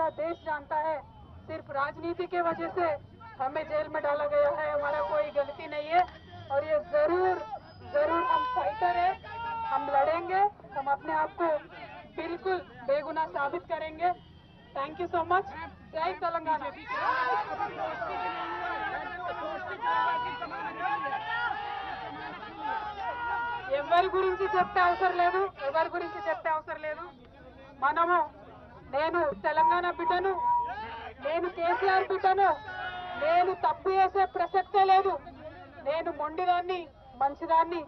सारा देश जानता है सिर्फ राजनीति के वजह से हमें जेल में डाला गया है, हमारा कोई गलती नहीं है। और ये जरूर जरूर हम फाइटर है, हम लड़ेंगे, हम अपने आप को बिल्कुल बेगुनाह साबित करेंगे। Thank you so much. जय तेलंगाना। ఎవరి గురించి చెప్తే అవసరం లేదు, ఎవరి గురించి చెప్తే అవసరం లేదు। మనము నేను తెలంగాణ బిడ్డను, నేను కేసీఆర్ బిడ్డను, నేను తప్పు చేసే ప్రసక్తే లేదు। నేను మొండిదాన్ని, మంచిదాన్ని,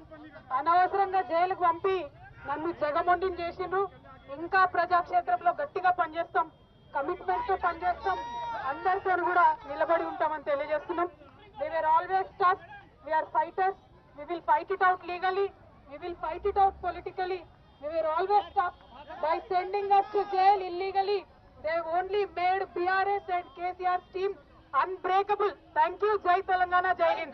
అనవసరంగా జైలుకు పంపి నన్ను జగమొండిని చేసిండ్రు। ఇంకా ప్రజాక్షేత్రంలో గట్టిగా పనిచేస్తాం, కమిట్మెంట్ తో పనిచేస్తాం, అందరితో కూడా నిలబడి ఉంటామని తెలియజేస్తున్నాం। They were always tough, we are fighters, we will fight it out legally, we will fight it out politically. We were always tough by sending us to jail illegally. They only made BRS and KCR's team unbreakable. Thank you. Jai Telangana, Jai Hind.